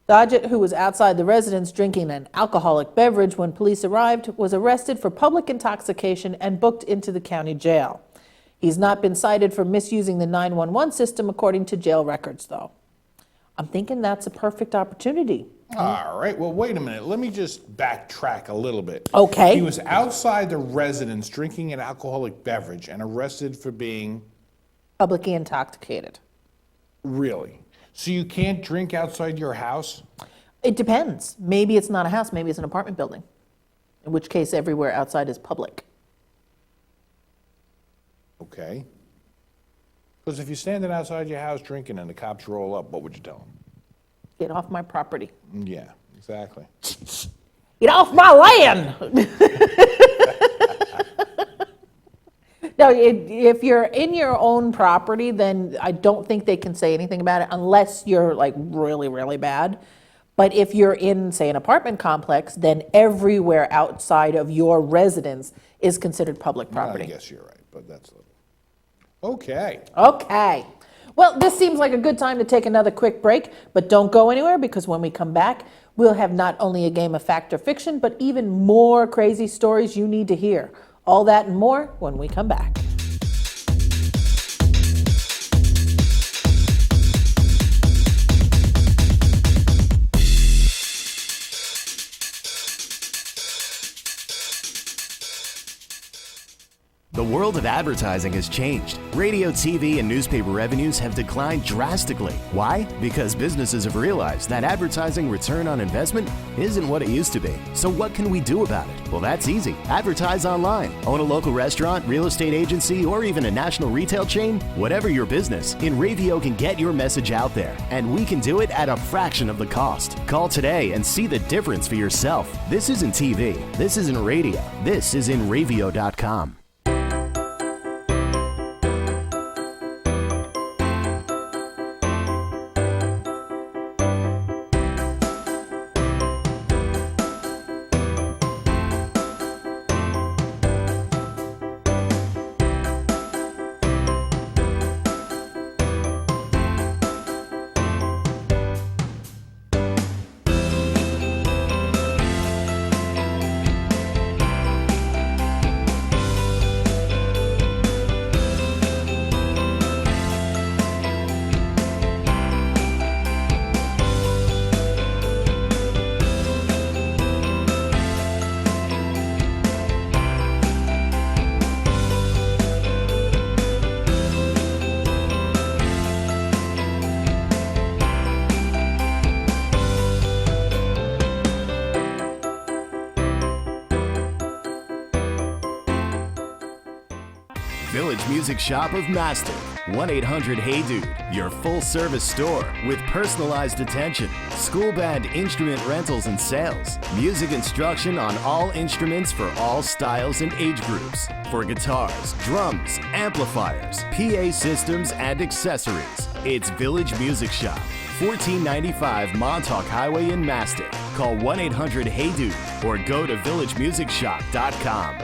Dodgett, who was outside the residence drinking an alcoholic beverage when police arrived, was arrested for public intoxication and booked into the county jail. He's not been cited for misusing the 911 system, according to jail records, though. I'm thinking that's a perfect opportunity. All right. Well, wait a minute. Let me just backtrack a little bit. Okay. He was outside the residence drinking an alcoholic beverage and arrested for being... Publicly intoxicated. Really? So you can't drink outside your house? It depends. Maybe it's not a house, maybe it's an apartment building, in which case everywhere outside is public. Okay. Because if you're standing outside your house drinking and the cops roll up, what would you tell them? Get off my property. Yeah, exactly. Get off my land! No, if you're in your own property, then I don't think they can say anything about it unless you're like really, really bad. But if you're in, say, an apartment complex, then everywhere outside of your residence is considered public property. I guess you're right, but that's... Okay. Okay. Well, this seems like a good time to take another quick break, but don't go anywhere because when we come back, we'll have not only a game of fact or fiction, but even more crazy stories you need to hear. All that and more when we come back. The world of advertising has changed. Radio, TV, and newspaper revenues have declined drastically. Why? Because businesses have realized that advertising return on investment isn't what it used to be. So what can we do about it? Well, that's easy. Advertise online. Own a local restaurant, real estate agency, or even a national retail chain? Whatever your business, InRavio can get your message out there. And we can do it at a fraction of the cost. Call today and see the difference for yourself. This isn't TV. This isn't radio. This is InRavio.com. Village Music Shop of Mastic. 1-800-HEY-DUDE. Your full-service store with personalized attention, school band instrument rentals and sales, music instruction on all instruments for all styles and age groups, for guitars, drums, amplifiers, PA systems, and accessories. It's Village Music Shop, 1495 Montauk Highway in Mastic. Call 1-800-HEY-DUDE or go to villagemusicshop.com.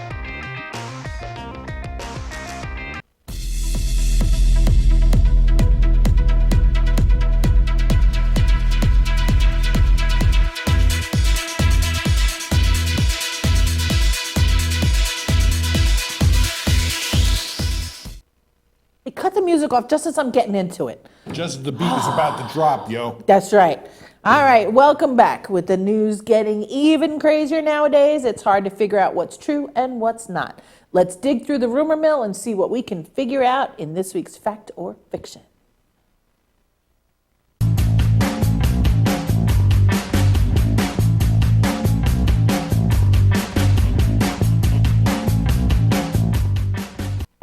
It cut the music off just as I'm getting into it. Just as the beat is about to drop, yo. That's right. All right, welcome back. With the news getting even crazier nowadays, it's hard to figure out what's true and what's not. Let's dig through the rumor mill and see what we can figure out in this week's Fact or Fiction.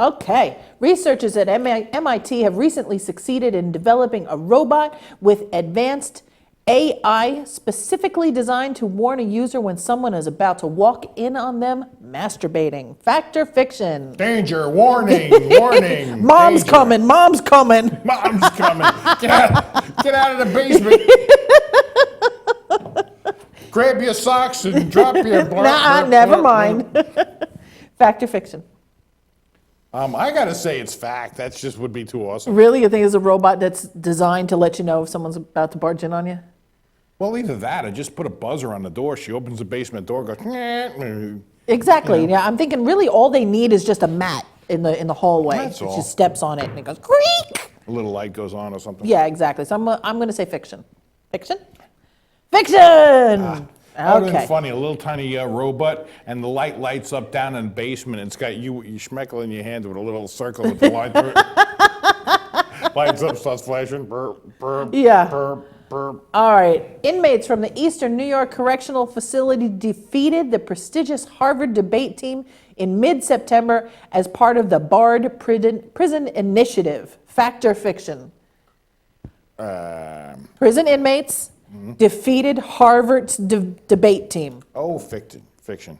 Okay, researchers at MIT have recently succeeded in developing a robot with advanced AI specifically designed to warn a user when someone is about to walk in on them masturbating. Fact or fiction? Danger, warning, warning. Mom's danger. coming, mom's coming. Mom's coming. Get out of the basement. Grab your socks and drop your Never mind. Fact or fiction? I gotta say it's fact. That just would be too awesome. Really? You think it's a robot that's designed to let you know if someone's about to barge in on you? Well, either that or just put a buzzer on the door. She opens the basement door, goes. Exactly. You know. Yeah, I'm thinking really all they need is just a mat in the hallway. That's all. She steps on it and it goes creak. A little light goes on or something. Yeah, exactly. So I'm going to say fiction. Fiction? Fiction. That would have Okay. been funny. A little tiny robot, and the light lights up down in the basement. And it's got you schmeckle in your hand with a little circle with the light through it. Lights up, starts flashing. Burp, burp, Yeah. burp, burp. All right. Inmates from the Eastern New York Correctional Facility defeated the prestigious Harvard debate team in mid-September as part of the Bard Prison Initiative. Fact or fiction? Prison inmates defeated Harvard's debate team. Oh, fiction.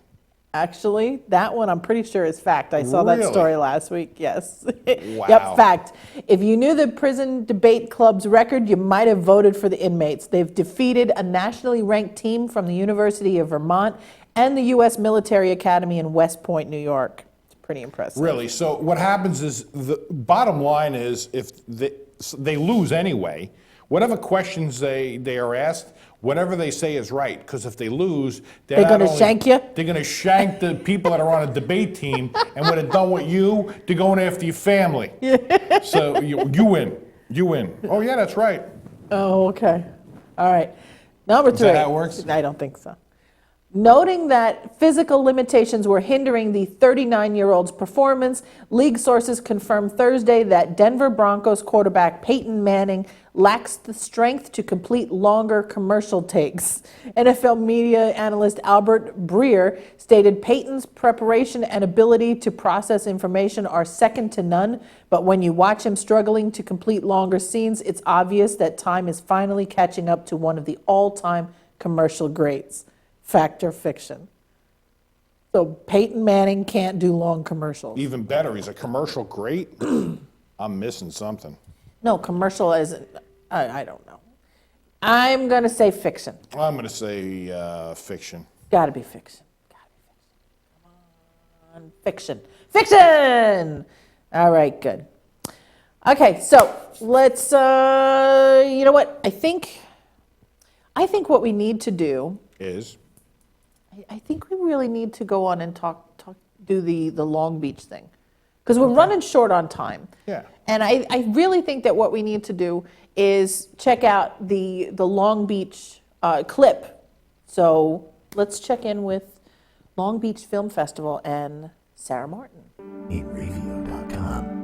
Actually, that one I'm pretty sure is fact. I saw that Really? story last week. Yes. Wow. Yep, fact. If you knew the prison debate club's record, you might have voted for the inmates. They've defeated a nationally ranked team from the University of Vermont and the U.S. Military Academy in West Point, New York. It's pretty impressive. Really. So what happens is the bottom line is if they lose anyway, whatever questions they are asked, whatever they say is right. Because if they lose, They're not gonna only- shank you? They're going to shank the people that are on a debate team. And when they're done with you, they're going after your family. So you win. You win. Oh, yeah, that's right. Oh, okay. All right. Number three. that how it works? I don't think so. Noting that physical limitations were hindering the 39-year-old's performance, league sources confirmed Thursday that Denver Broncos quarterback Peyton Manning lacks the strength to complete longer commercial takes. NFL media analyst Albert Breer stated Peyton's preparation and ability to process information are second to none, but when you watch him struggling to complete longer scenes, it's obvious that time is finally catching up to one of the all-time commercial greats. Fact or fiction? So Peyton Manning can't do long commercials. Even better, he's a commercial great. I'm missing something. No, commercial isn't. I don't know. I'm going to say fiction. I'm going to say fiction. Got to be fiction. Come on, fiction. Fiction! All right, good. Okay, so let's, you know what? I think what we need to do I think we really need to go on and do the Long Beach thing. Because we're running short on time. Yeah. And I really think that what we need to do is check out the Long Beach clip. So let's check in with Long Beach Film Festival and Sarah Martin. HateReview.com.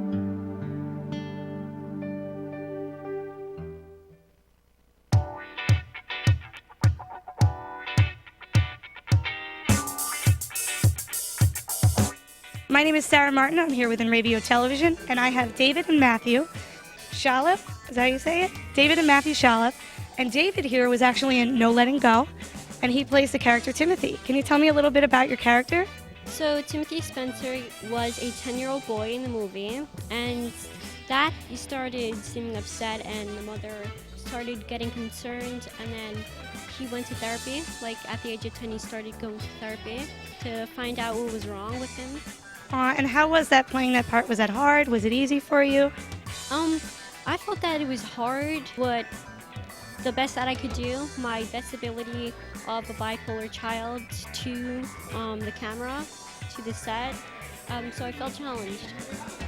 My name is Sarah Martin. I'm here with InRavio Television, and I have David and Matthew Shalop. Is that how you say it? David and Matthew Shalop. And David here was actually in No Letting Go, and he plays the character Timothy. Can you tell me a little bit about your character? So Timothy Spencer was a 10-year-old boy in the movie, and that he started seeming upset, and the mother started getting concerned, and then he went to therapy. Like at the age of 10, he started going to therapy to find out what was wrong with him. And how was that playing that part? Was that hard? Was it easy for you? I felt that it was hard, but the best that I could do, my best ability of a bipolar child to the camera, to the set, so I felt challenged.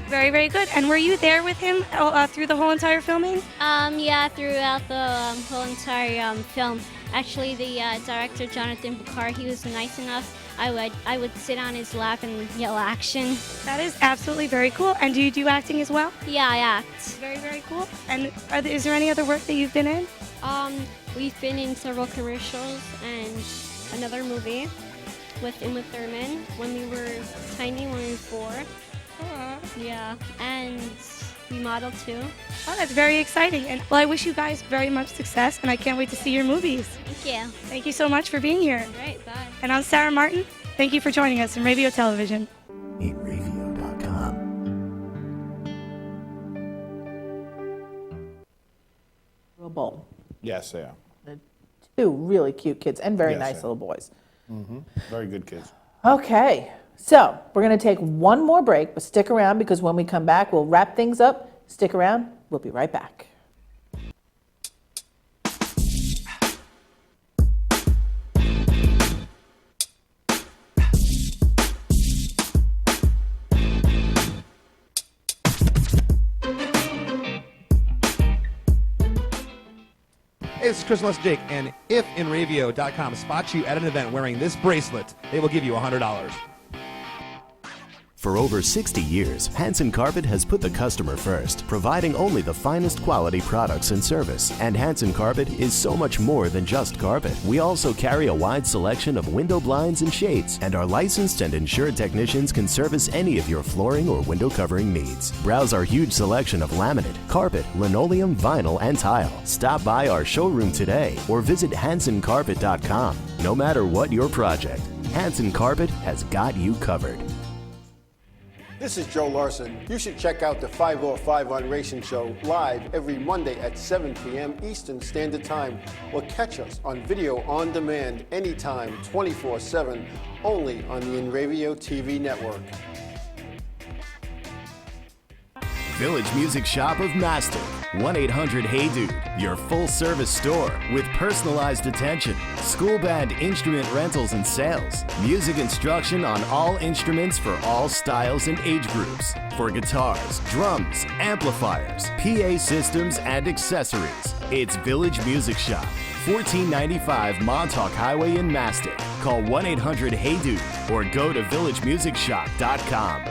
Very, very good. And were you there with him through the whole entire filming? Yeah, throughout the whole entire film. Actually, the director, Jonathan Bukar, he was nice enough. I would sit on his lap and yell action. That is absolutely very cool. And do you do acting as well? Yeah, I act. Very, very cool. And is there any other work that you've been in? We've been in several commercials and another movie with Uma Thurman when we were tiny, when we were 4. Yeah, and we modeled too. Oh, that's very exciting. And well, I wish you guys very much success, and I can't wait to see your movies. Thank you. Thank you so much for being here. All right, bye. And I'm Sarah Martin. Thank you for joining us in Radio Television. EatRavio.com. Bowl. Yes, they are. Two really cute kids and very Yes, nice yeah. little boys. Very good kids. Okay, so we're going to take one more break, but stick around because when we come back, we'll wrap things up. Stick around. We'll be right back. Hey, this is Chris Les Jake, and if InRavio.com spots you at an event wearing this bracelet, they will give you $100. For over 60 years, Hanson Carpet has put the customer first, providing only the finest quality products and service. And Hanson Carpet is so much more than just carpet. We also carry a wide selection of window blinds and shades, and our licensed and insured technicians can service any of your flooring or window covering needs. Browse our huge selection of laminate, carpet, linoleum, vinyl, and tile. Stop by our showroom today or visit HansonCarpet.com. No matter what your project, Hanson Carpet has got you covered. This is Joe Larson. You should check out the 505 on Racing Show live every Monday at 7 p.m. Eastern Standard Time, or catch us on video on demand anytime, 24/7, only on the InRavio TV network. Village Music Shop of Mastic. 1-800-HEY-DUDE. Your full-service store with personalized attention, school band instrument rentals and sales, music instruction on all instruments for all styles and age groups, for guitars, drums, amplifiers, PA systems, and accessories. It's Village Music Shop, 1495 Montauk Highway in Mastic. Call 1-800-HEY-DUDE or go to villagemusicshop.com.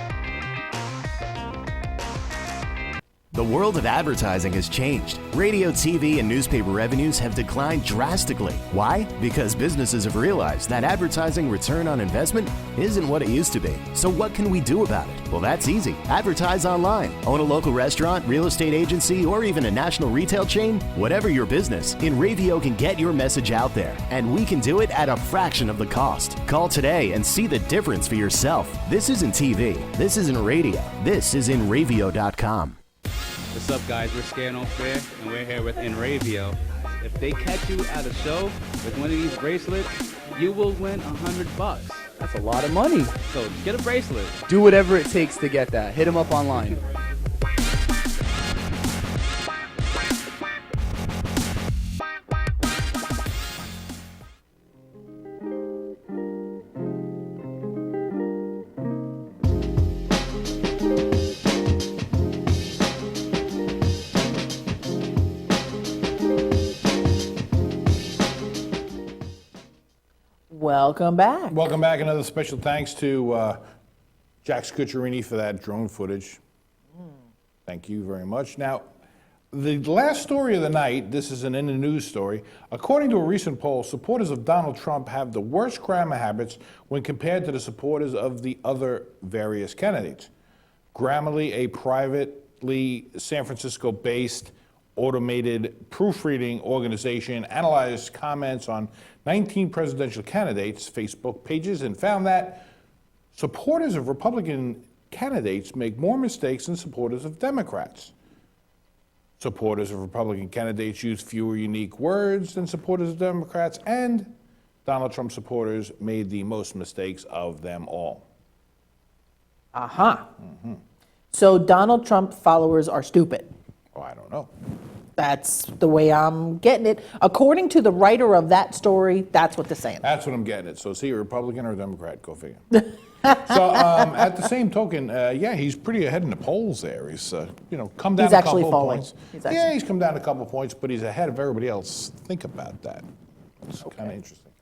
The world of advertising has changed. Radio, TV, and newspaper revenues have declined drastically. Why? Because businesses have realized that advertising return on investment isn't what it used to be. So what can we do about it? Well, that's easy. Advertise online. Own a local restaurant, real estate agency, or even a national retail chain? Whatever your business, InRavio can get your message out there. And we can do it at a fraction of the cost. Call today and see the difference for yourself. This isn't TV. This isn't radio. This is InRavio.com. What's up, guys? We're Scano Fair, and we're here with InRavio. If they catch you at a show with one of these bracelets, you will win $100. That's a lot of money. So get a bracelet. Do whatever it takes to get that. Hit them up online. Welcome back. Welcome back. Another special thanks to Jack Scucciarini for that drone footage. Thank you very much. Now, the last story of the night, this is an in the news story. According to a recent poll, supporters of Donald Trump have the worst grammar habits when compared to the supporters of the other various candidates. Grammarly, a privately San Francisco-based automated proofreading organization, analyzed comments on 19 presidential candidates' Facebook pages and found that supporters of Republican candidates make more mistakes than supporters of Democrats. Supporters of Republican candidates use fewer unique words than supporters of Democrats, and Donald Trump supporters made the most mistakes of them all. So Donald Trump followers are stupid. Oh, I don't know. That's the way I'm getting it. According to the writer of that story, that's what they're saying. That's what I'm getting at. So is he a Republican or a Democrat? Go figure. So at the same token, yeah, he's pretty ahead in the polls there. He's, come down He's a actually couple falling. of points. He's Yeah, actually- he's come down a couple of points, but he's ahead of everybody else. Think about that. It's kind of interesting.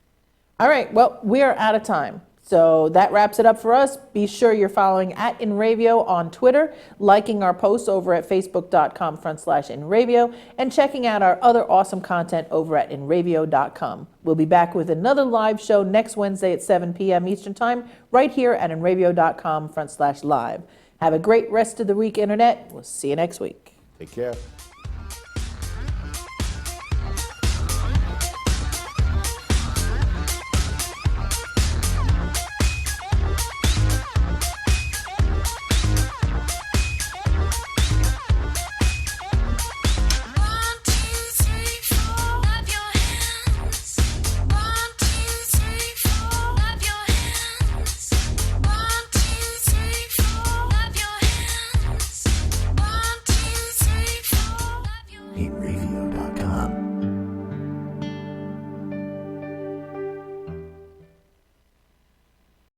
All right, well, we are out of time. So that wraps it up for us. Be sure you're following @InRavio on Twitter, liking our posts over at facebook.com/InRavio, and checking out our other awesome content over at InRavio.com. We'll be back with another live show next Wednesday at 7 p.m. Eastern Time, right here at InRavio.com/live. Have a great rest of the week, Internet. We'll see you next week. Take care.